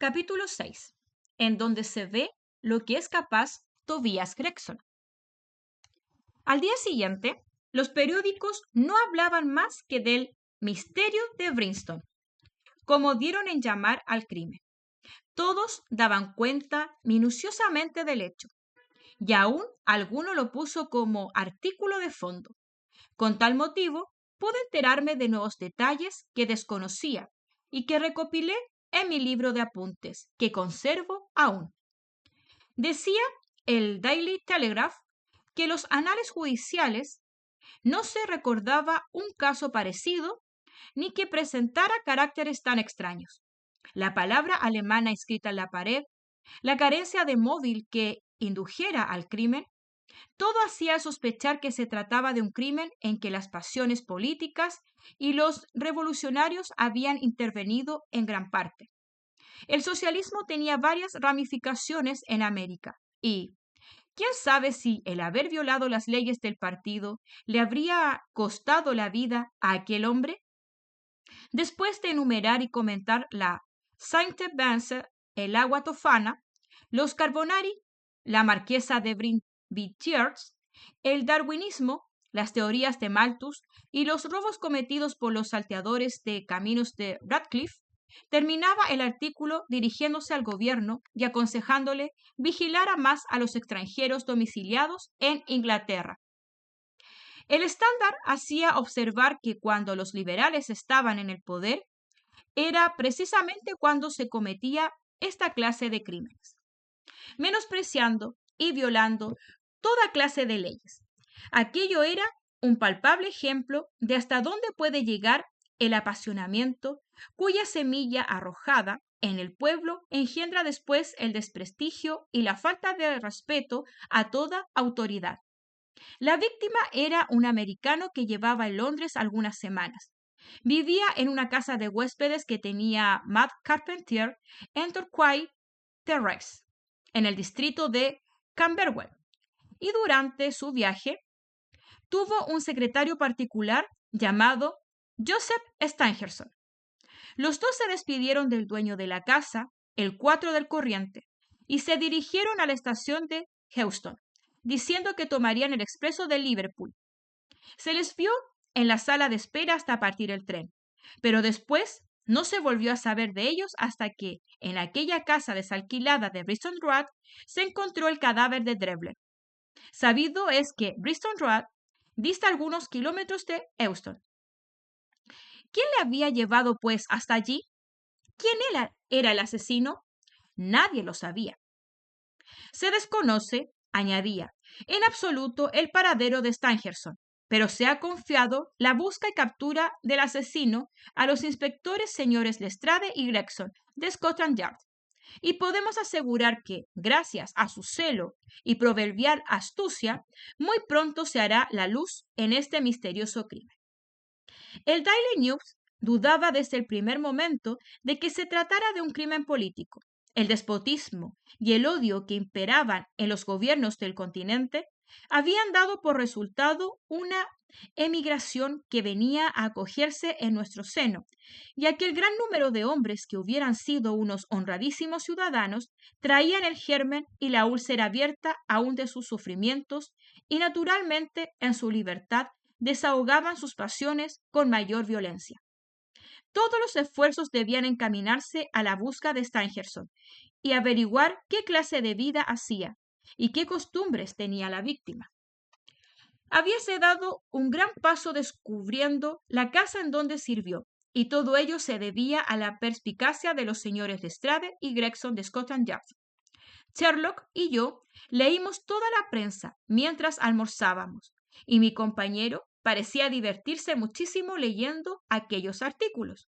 Capítulo 6, en donde se ve lo que es capaz Tobias Gregson. Al día siguiente, los periódicos no hablaban más que del misterio de Brimstone, como dieron en llamar al crimen. Todos daban cuenta minuciosamente del hecho, y aún alguno lo puso como artículo de fondo. Con tal motivo, pude enterarme de nuevos detalles que desconocía y que recopilé en mi libro de apuntes, que conservo aún. Decía el Daily Telegraph que los anales judiciales no se recordaba un caso parecido ni que presentara caracteres tan extraños. La palabra alemana escrita en la pared, la carencia de móvil que indujera al crimen, todo hacía sospechar que se trataba de un crimen en que las pasiones políticas y los revolucionarios habían intervenido en gran parte. El socialismo tenía varias ramificaciones en América y quién sabe si el haber violado las leyes del partido le habría costado la vida a aquel hombre. Después de enumerar y comentar la Sainte-Vence, el agua tofana, los Carbonari, la marquesa de Brinvilliers, el darwinismo, las teorías de Malthus y los robos cometidos por los salteadores de caminos de Radcliffe, terminaba el artículo dirigiéndose al gobierno y aconsejándole vigilar a más a los extranjeros domiciliados en Inglaterra. El estándar hacía observar que cuando los liberales estaban en el poder, era precisamente cuando se cometía esta clase de crímenes, menospreciando y violando toda clase de leyes. Aquello era un palpable ejemplo de hasta dónde puede llegar el apasionamiento cuya semilla arrojada en el pueblo engendra después el desprestigio y la falta de respeto a toda autoridad. La víctima era un americano que llevaba en Londres algunas semanas. Vivía en una casa de huéspedes que tenía Matt Carpentier en Torquay Terrace, en el distrito de Camberwell, y durante su viaje tuvo un secretario particular llamado Joseph Stangerson. Los dos se despidieron del dueño de la casa, el 4 del corriente, y se dirigieron a la estación de Heuston, diciendo que tomarían el expreso de Liverpool. Se les vio en la sala de espera hasta partir el tren, pero después no se volvió a saber de ellos hasta que, en aquella casa desalquilada de Bristol Road, se encontró el cadáver de Drevler. Sabido es que Bristol Road dista algunos kilómetros de Euston. ¿Quién le había llevado, pues, hasta allí? ¿Quién era el asesino? Nadie lo sabía. Se desconoce, añadía, en absoluto el paradero de Stangerson, pero se ha confiado la busca y captura del asesino a los inspectores señores Lestrade y Gregson de Scotland Yard, y podemos asegurar que, gracias a su celo y proverbial astucia, muy pronto se hará la luz en este misterioso crimen. El Daily News dudaba desde el primer momento de que se tratara de un crimen político. El despotismo y el odio que imperaban en los gobiernos del continente habían dado por resultado una emigración que venía a acogerse en nuestro seno, y aquel gran número de hombres que hubieran sido unos honradísimos ciudadanos traían el germen y la úlcera abierta aún de sus sufrimientos, y naturalmente en su libertad desahogaban sus pasiones con mayor violencia. Todos los esfuerzos debían encaminarse a la busca de Stangerson y averiguar qué clase de vida hacía y qué costumbres tenía la víctima. Habíase dado un gran paso descubriendo la casa en donde sirvió, y todo ello se debía a la perspicacia de los señores Lestrade y Gregson de Scotland Yard. Sherlock y yo leímos toda la prensa mientras almorzábamos, y mi compañero parecía divertirse muchísimo leyendo aquellos artículos.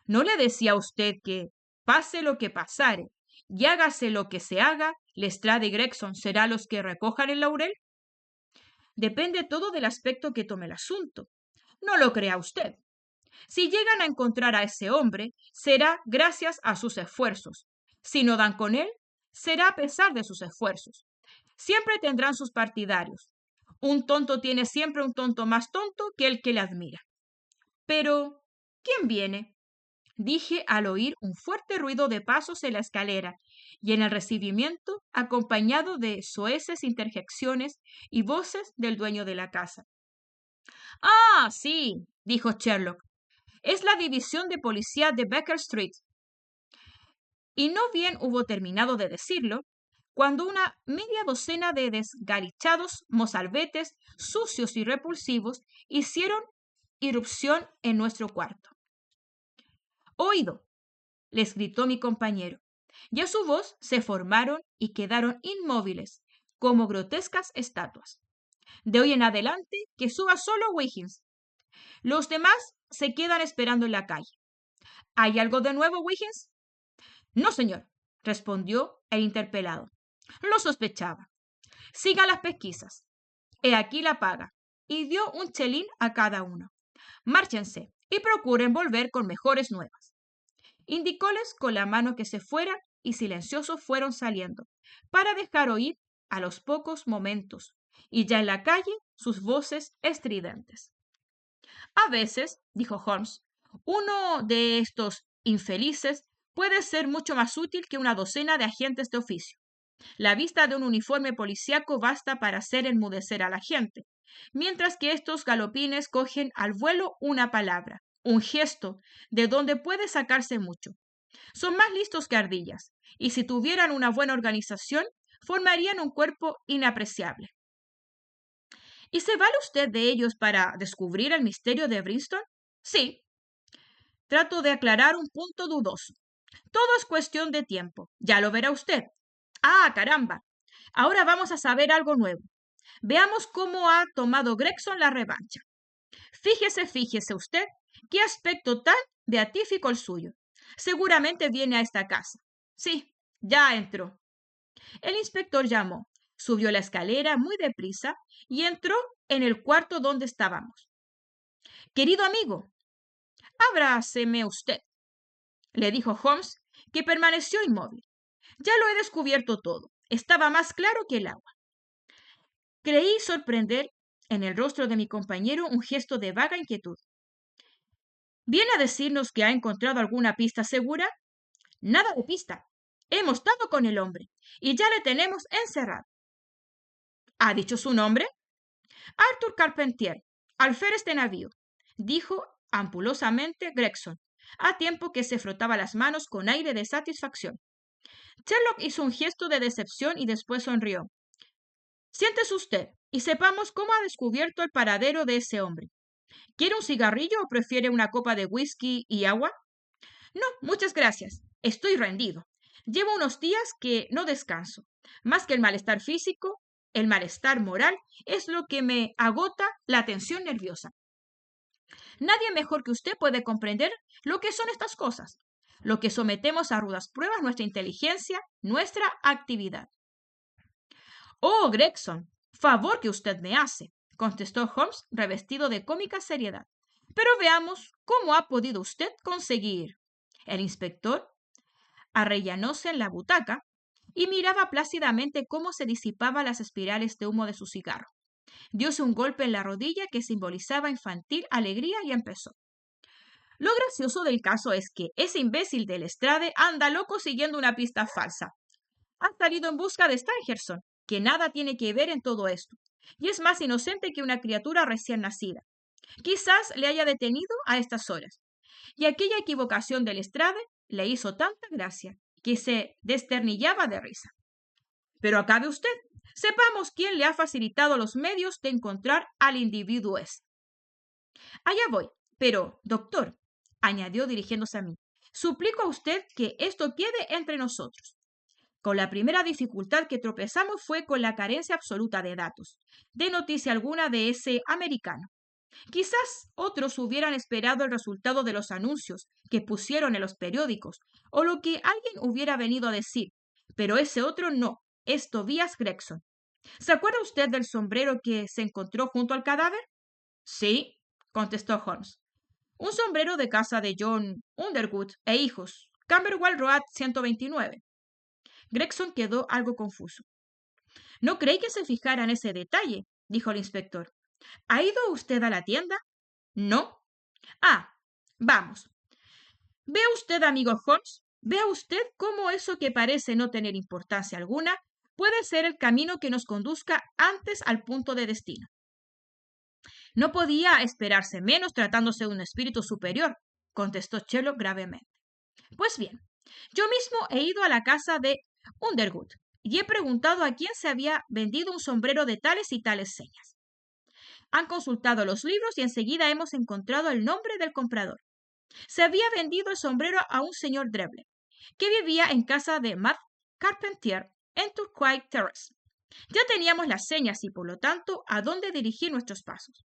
¿No le decía a usted que, pase lo que pasare, y hágase lo que se haga, Lestrade y Gregson serán los que recojan el laurel? Depende todo del aspecto que tome el asunto. No lo crea usted. Si llegan a encontrar a ese hombre, será gracias a sus esfuerzos. Si no dan con él, será a pesar de sus esfuerzos. Siempre tendrán sus partidarios. Un tonto tiene siempre un tonto más tonto que el que le admira. Pero, ¿quién viene? dije al oír un fuerte ruido de pasos en la escalera y en el recibimiento, acompañado de soeces interjecciones y voces del dueño de la casa. Ah, sí, dijo Sherlock. Es la división de policía de Baker Street. Y no bien hubo terminado de decirlo, cuando una media docena de desgalichados mozalbetes, sucios y repulsivos, hicieron irrupción en nuestro cuarto. Oído, les gritó mi compañero, y a su voz se formaron y quedaron inmóviles, como grotescas estatuas. De hoy en adelante, que suba solo Wiggins. Los demás se quedan esperando en la calle. ¿Hay algo de nuevo, Wiggins? No, señor, respondió el interpelado. Lo sospechaba. Siga las pesquisas. He aquí la paga. Y dio un chelín a cada uno. Márchense y procuren volver con mejores nuevas. Indicóles con la mano que se fueran y silenciosos fueron saliendo, para dejar oír a los pocos momentos, y ya en la calle, sus voces estridentes. A veces, dijo Holmes, uno de estos infelices puede ser mucho más útil que una docena de agentes de oficio. La vista de un uniforme policíaco basta para hacer enmudecer a la gente, mientras que estos galopines cogen al vuelo una palabra, un gesto, de donde puede sacarse mucho. Son más listos que ardillas, y si tuvieran una buena organización, formarían un cuerpo inapreciable. ¿Y se vale usted de ellos para descubrir el misterio de Bristol? Sí. Trato de aclarar un punto dudoso. Todo es cuestión de tiempo. Ya lo verá usted. Ah, caramba. Ahora vamos a saber algo nuevo. Veamos cómo ha tomado Gregson la revancha. Fíjese usted, qué aspecto tan beatífico el suyo. Seguramente viene a esta casa. Sí, ya entró. El inspector llamó, subió la escalera muy deprisa y entró en el cuarto donde estábamos. Querido amigo, ábraseme usted, le dijo Holmes, que permaneció inmóvil. Ya lo he descubierto todo. Estaba más claro que el agua. Creí sorprender en el rostro de mi compañero un gesto de vaga inquietud. ¿Viene a decirnos que ha encontrado alguna pista segura? Nada de pista. Hemos dado con el hombre y ya le tenemos encerrado. ¿Ha dicho su nombre? Arthur Carpentier, alférez de navío, dijo ampulosamente Gregson, a tiempo que se frotaba las manos con aire de satisfacción. Sherlock hizo un gesto de decepción y después sonrió. Siéntese usted y sepamos cómo ha descubierto el paradero de ese hombre. ¿Quiere un cigarrillo o prefiere una copa de whisky y agua? No, muchas gracias. Estoy rendido. Llevo unos días que no descanso. Más que el malestar físico, el malestar moral es lo que me agota la tensión nerviosa. Nadie mejor que usted puede comprender lo que son estas cosas, lo que sometemos a rudas pruebas nuestra inteligencia, nuestra actividad. Oh, Gregson, favor que usted me hace, contestó Holmes, revestido de cómica seriedad. Pero veamos cómo ha podido usted conseguir. El inspector arrellanóse en la butaca y miraba plácidamente cómo se disipaban las espirales de humo de su cigarro. Dióse un golpe en la rodilla que simbolizaba infantil alegría y empezó. Lo gracioso del caso es que ese imbécil de Lestrade anda loco siguiendo una pista falsa. Ha salido en busca de Stangerson, que nada tiene que ver en todo esto, y es más inocente que una criatura recién nacida. Quizás le haya detenido a estas horas, y aquella equivocación del Lestrade le hizo tanta gracia que se desternillaba de risa. Pero acabe usted. Sepamos quién le ha facilitado los medios de encontrar al individuo ese. Allá voy. Pero, doctor, añadió dirigiéndose a mí, suplico a usted que esto quede entre nosotros. Con la primera dificultad que tropezamos fue con la carencia absoluta de datos, de noticia alguna de ese americano. Quizás otros hubieran esperado el resultado de los anuncios que pusieron en los periódicos, o lo que alguien hubiera venido a decir, pero ese otro no, es Tobias Gregson. ¿Se acuerda usted del sombrero que se encontró junto al cadáver? Sí, contestó Holmes. Un sombrero de casa de John Underwood e hijos, Camberwell Road 129. Gregson quedó algo confuso. No creí que se fijara en ese detalle, dijo el inspector. ¿Ha ido usted a la tienda? No. Ah, vamos. Vea usted, amigo Holmes, vea usted cómo eso que parece no tener importancia alguna puede ser el camino que nos conduzca antes al punto de destino. No podía esperarse menos tratándose de un espíritu superior, contestó Sherlock gravemente. Pues bien, yo mismo he ido a la casa de Underwood y he preguntado a quién se había vendido un sombrero de tales y tales señas. Han consultado los libros y enseguida hemos encontrado el nombre del comprador. Se había vendido el sombrero a un señor Dreble, que vivía en casa de Matt Carpentier en Turquoise Terrace. Ya teníamos las señas y, por lo tanto, a dónde dirigir nuestros pasos.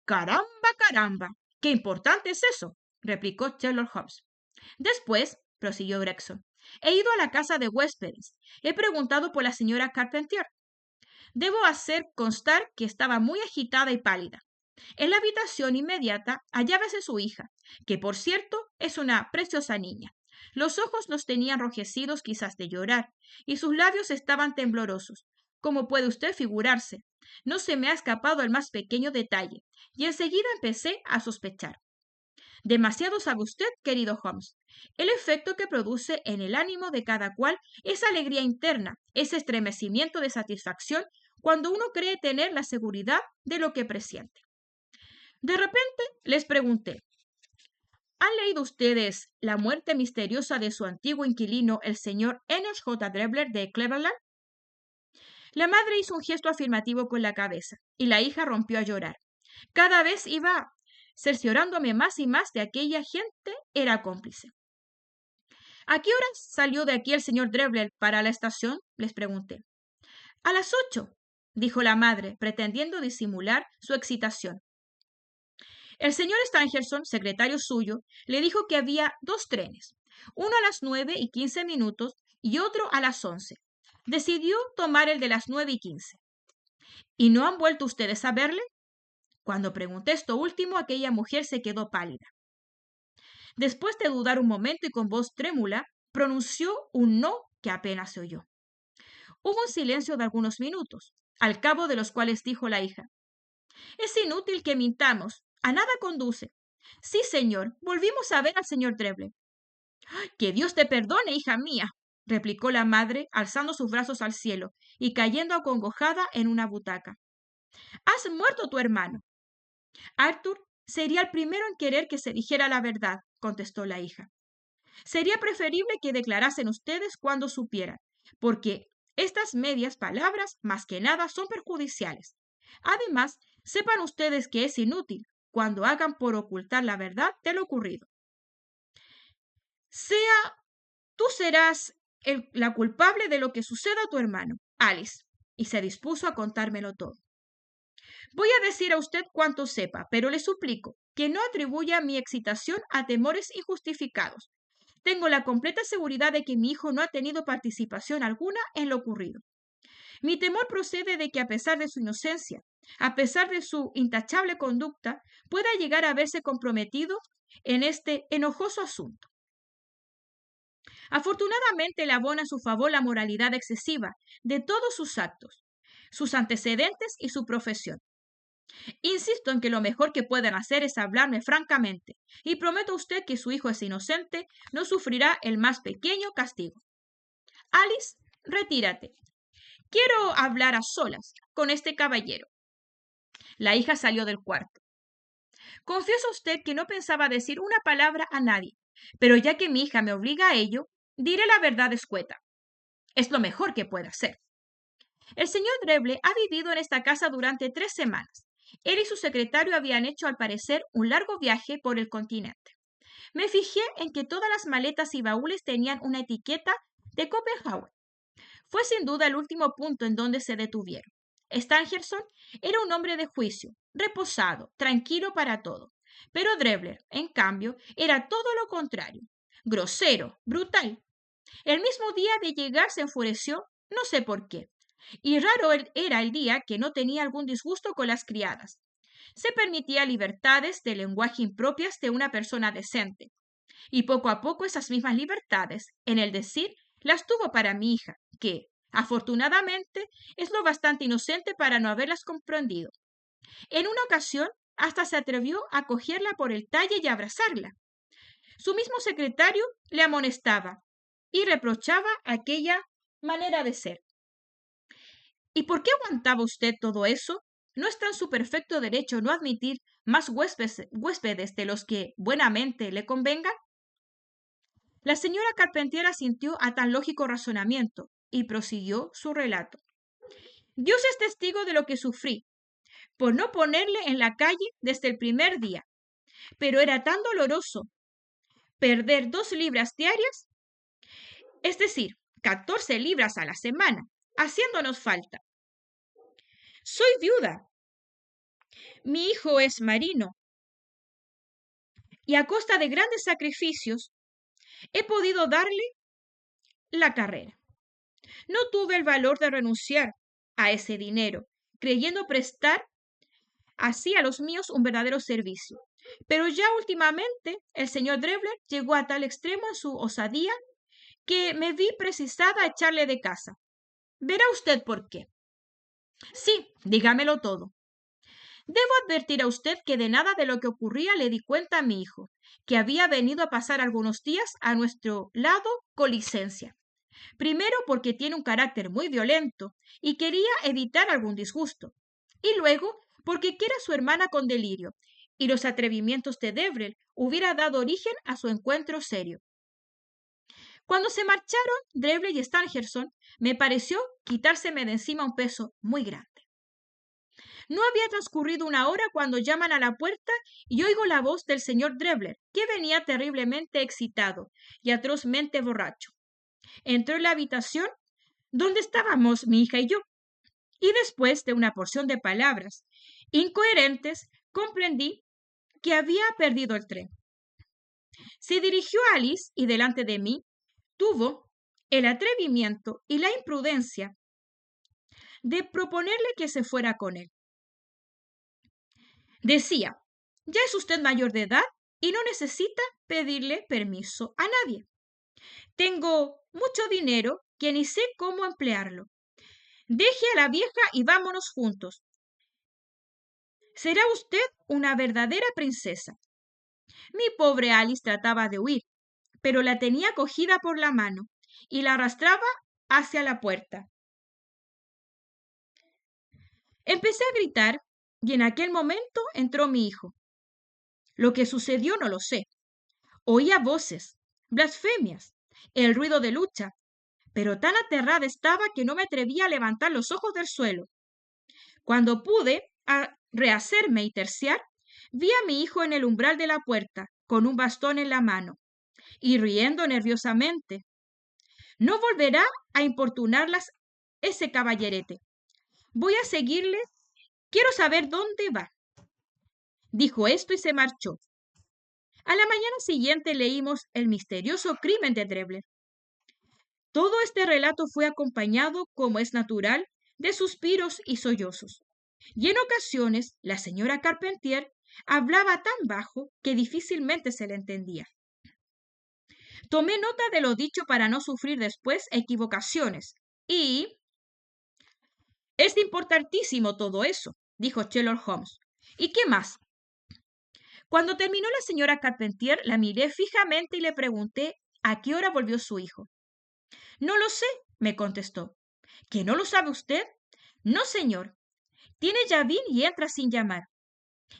¡Caramba, caramba! ¡Qué importante es eso!, replicó Sherlock Holmes. Después, prosiguió Gregson, he ido a la casa de huéspedes. He preguntado por la señora Carpentier. Debo hacer constar que estaba muy agitada y pálida. En la habitación inmediata hallábase su hija, que por cierto es una preciosa niña. Los ojos los tenía enrojecidos quizás de llorar, y sus labios estaban temblorosos. Como puede usted figurarse, no se me ha escapado el más pequeño detalle, y enseguida empecé a sospechar. Demasiado sabe usted, querido Holmes, el efecto que produce en el ánimo de cada cual esa alegría interna, ese estremecimiento de satisfacción cuando uno cree tener la seguridad de lo que presiente. De repente les pregunté, ¿han leído ustedes La muerte misteriosa de su antiguo inquilino, el señor Enos J. Drebler de Cleveland? La madre hizo un gesto afirmativo con la cabeza y la hija rompió a llorar. Cada vez iba cerciorándome más y más de aquella gente era cómplice. ¿A qué hora salió de aquí el señor Drebler para la estación?, les pregunté. A las 8, dijo la madre, pretendiendo disimular su excitación. El señor Stangerson, secretario suyo, le dijo que había 2 trenes, uno a las 9:15 y otro a las 11. Decidió tomar el de las 9:15. ¿Y no han vuelto ustedes a verle? Cuando pregunté esto último, aquella mujer se quedó pálida. Después de dudar un momento y con voz trémula, pronunció un no que apenas se oyó. Hubo un silencio de algunos minutos, al cabo de los cuales dijo la hija: Es inútil que mintamos, a nada conduce. Sí, señor, volvimos a ver al señor Drebler. Que Dios te perdone, hija mía, replicó la madre, alzando sus brazos al cielo y cayendo acongojada en una butaca. Has muerto tu hermano. Arthur sería el primero en querer que se dijera la verdad, contestó la hija. Sería preferible que declarasen ustedes cuando supieran, porque estas medias palabras, más que nada, son perjudiciales. Además, sepan ustedes que es inútil cuando hagan por ocultar la verdad de lo ocurrido. Tú serás la culpable de lo que suceda a tu hermano, Alice, y se dispuso a contármelo todo. Voy a decir a usted cuanto sepa, pero le suplico que no atribuya mi excitación a temores injustificados. Tengo la completa seguridad de que mi hijo no ha tenido participación alguna en lo ocurrido. Mi temor procede de que, a pesar de su inocencia, a pesar de su intachable conducta, pueda llegar a verse comprometido en este enojoso asunto. Afortunadamente le abona en su favor la moralidad excesiva de todos sus actos, sus antecedentes y su profesión. Insisto en que lo mejor que pueden hacer es hablarme francamente, y prometo a usted que su hijo es inocente, no sufrirá el más pequeño castigo. Alice, retírate. Quiero hablar a solas con este caballero. La hija salió del cuarto. Confieso a usted que no pensaba decir una palabra a nadie, pero ya que mi hija me obliga a ello, diré la verdad escueta. Es lo mejor que puede hacer. El señor Drebler ha vivido en esta casa durante 3 semanas. Él y su secretario habían hecho, al parecer, un largo viaje por el continente. Me fijé en que todas las maletas y baúles tenían una etiqueta de Copenhague. Fue sin duda el último punto en donde se detuvieron. Stangerson era un hombre de juicio, reposado, tranquilo para todo. Pero Drebler, en cambio, era todo lo contrario. Grosero, brutal. El mismo día de llegar se enfureció, no sé por qué. Y raro era el día que no tenía algún disgusto con las criadas. Se permitía libertades de lenguaje impropias de una persona decente. Y poco a poco esas mismas libertades, en el decir, las tuvo para mi hija, que, afortunadamente, es lo bastante inocente para no haberlas comprendido. En una ocasión, hasta se atrevió a cogerla por el talle y abrazarla. Su mismo secretario le amonestaba y reprochaba aquella manera de ser. ¿Y por qué aguantaba usted todo eso? ¿No está en su perfecto derecho no admitir más huéspedes de los que buenamente le convengan? La señora Carpentier asintió a tan lógico razonamiento y prosiguió su relato. Dios es testigo de lo que sufrí por no ponerle en la calle desde el primer día, pero era tan doloroso perder 2 libras diarias, es decir, 14 libras a la semana, haciéndonos falta. Soy viuda. Mi hijo es marino. Y a costa de grandes sacrificios, he podido darle la carrera. No tuve el valor de renunciar a ese dinero, creyendo prestar así a los míos un verdadero servicio. Pero ya últimamente el señor Drevler llegó a tal extremo en su osadía que me vi precisada a echarle de casa. Verá usted por qué. Sí, dígamelo todo. Debo advertir a usted que de nada de lo que ocurría le di cuenta a mi hijo, que había venido a pasar algunos días a nuestro lado con licencia. Primero porque tiene un carácter muy violento y quería evitar algún disgusto. Y luego porque quiere a su hermana con delirio, y los atrevimientos de Devrel hubiera dado origen a su encuentro serio. Cuando se marcharon Drevle y Stangerson, me pareció quitárseme de encima un peso muy grande. No había transcurrido una hora cuando llaman a la puerta y oigo la voz del señor Drevler, que venía terriblemente excitado y atrozmente borracho. Entró en la habitación donde estábamos mi hija y yo, y después de una porción de palabras incoherentes, comprendí que había perdido el tren. Se dirigió a Alice y delante de mí tuvo el atrevimiento y la imprudencia de proponerle que se fuera con él. Decía, ya es usted mayor de edad y no necesita pedirle permiso a nadie. Tengo mucho dinero que ni sé cómo emplearlo. Deje a la vieja y vámonos juntos. Será usted una verdadera princesa. Mi pobre Alice trataba de huir, pero la tenía cogida por la mano y la arrastraba hacia la puerta. Empecé a gritar y en aquel momento entró mi hijo. Lo que sucedió no lo sé. Oía voces, blasfemias, el ruido de lucha, pero tan aterrada estaba que no me atrevía a levantar los ojos del suelo. Cuando pude rehacerme y terciar, vi a mi hijo en el umbral de la puerta, con un bastón en la mano, y riendo nerviosamente. No volverá a importunarlas ese caballerete. Voy a seguirle. Quiero saber dónde va. Dijo esto y se marchó. A la mañana siguiente leímos el misterioso crimen de Drevler. Todo este relato fue acompañado, como es natural, de suspiros y sollozos. Y en ocasiones la señora Carpentier hablaba tan bajo que difícilmente se le entendía. Tomé nota de lo dicho para no sufrir después equivocaciones y... Es importantísimo todo eso, dijo Sherlock Holmes. ¿Y qué más? Cuando terminó la señora Carpentier, la miré fijamente y le pregunté a qué hora volvió su hijo. No lo sé, me contestó. ¿Que no lo sabe usted? No, señor. Tiene llavín y entra sin llamar.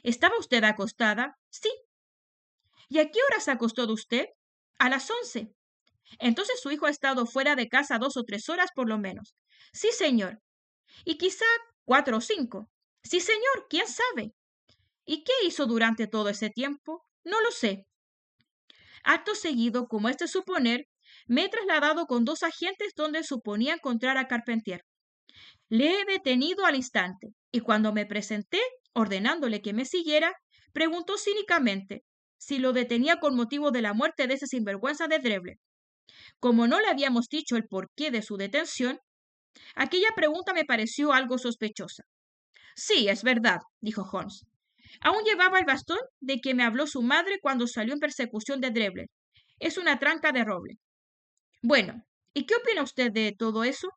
¿Estaba usted acostada? Sí. ¿Y a qué hora se acostó de usted? A las 11. Entonces su hijo ha estado fuera de casa 2 o 3 horas por lo menos. Sí, señor. Y quizá 4 o 5. Sí, señor, quién sabe. ¿Y qué hizo durante todo ese tiempo? No lo sé. Acto seguido, como es de suponer, me he trasladado con 2 agentes donde suponía encontrar a Carpentier. Le he detenido al instante, y cuando me presenté, ordenándole que me siguiera, preguntó cínicamente si lo detenía con motivo de la muerte de ese sinvergüenza de Drevler. Como no le habíamos dicho el porqué de su detención, aquella pregunta me pareció algo sospechosa. Sí, es verdad, dijo Holmes. Aún llevaba el bastón de que me habló su madre cuando salió en persecución de Drevler. Es una tranca de roble. Bueno, ¿y qué opina usted de todo eso?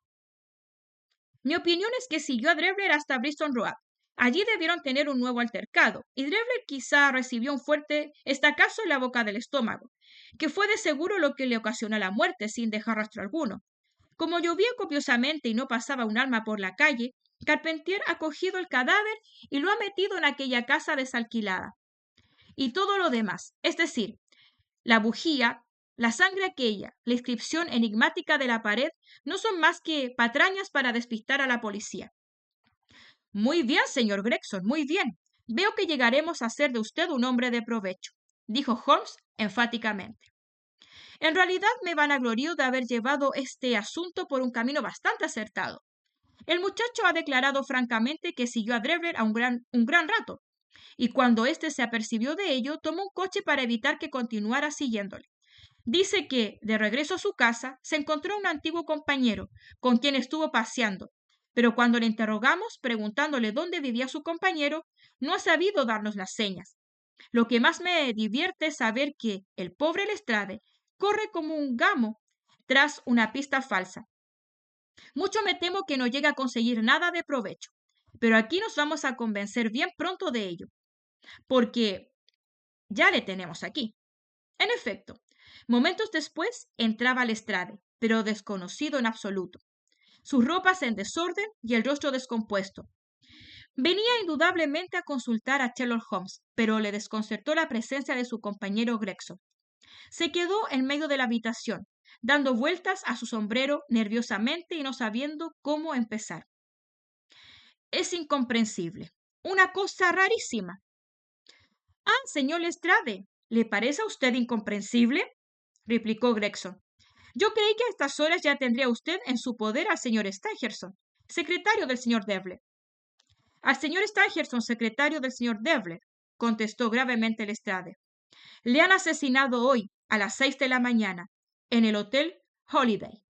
Mi opinión es que siguió a Drevler hasta Bristol Road. Allí debieron tener un nuevo altercado, y Drevler quizá recibió un fuerte estacazo en la boca del estómago. que fue de seguro lo que le ocasionó la muerte sin dejar rastro alguno. Como llovía copiosamente y no pasaba un alma por la calle, Carpentier ha cogido el cadáver y lo ha metido en aquella casa desalquilada. Y todo lo demás, es decir, la bujía, la sangre aquella, la inscripción enigmática de la pared, no son más que patrañas para despistar a la policía. Muy bien, señor Gregson, muy bien. Veo que llegaremos a ser de usted un hombre de provecho, dijo Holmes enfáticamente. En realidad me vanaglorio de haber llevado este asunto por un camino bastante acertado. El muchacho ha declarado francamente que siguió a Drevler un gran rato, y cuando éste se apercibió de ello, tomó un coche para evitar que continuara siguiéndole. Dice que, de regreso a su casa, se encontró un antiguo compañero, con quien estuvo paseando, pero cuando le interrogamos preguntándole dónde vivía su compañero, no ha sabido darnos las señas. Lo que más me divierte es saber que el pobre Lestrade corre como un gamo tras una pista falsa. Mucho me temo que no llegue a conseguir nada de provecho, pero aquí nos vamos a convencer bien pronto de ello, porque ya le tenemos aquí. En efecto, momentos después entraba Lestrade, pero desconocido en absoluto, sus ropas en desorden y el rostro descompuesto. Venía indudablemente a consultar a Sherlock Holmes, pero le desconcertó la presencia de su compañero Gregson. Se quedó en medio de la habitación, dando vueltas a su sombrero nerviosamente y no sabiendo cómo empezar. Es incomprensible. Una cosa rarísima. Ah, señor Lestrade, ¿le parece a usted incomprensible? Replicó Gregson. Yo creí que a estas horas ya tendría usted en su poder al señor Stangerson, secretario del señor Devler. Al señor Stangerson, secretario del señor Devler, contestó gravemente Lestrade. Le han asesinado hoy, a las 6 de la mañana, en el Hotel Holiday.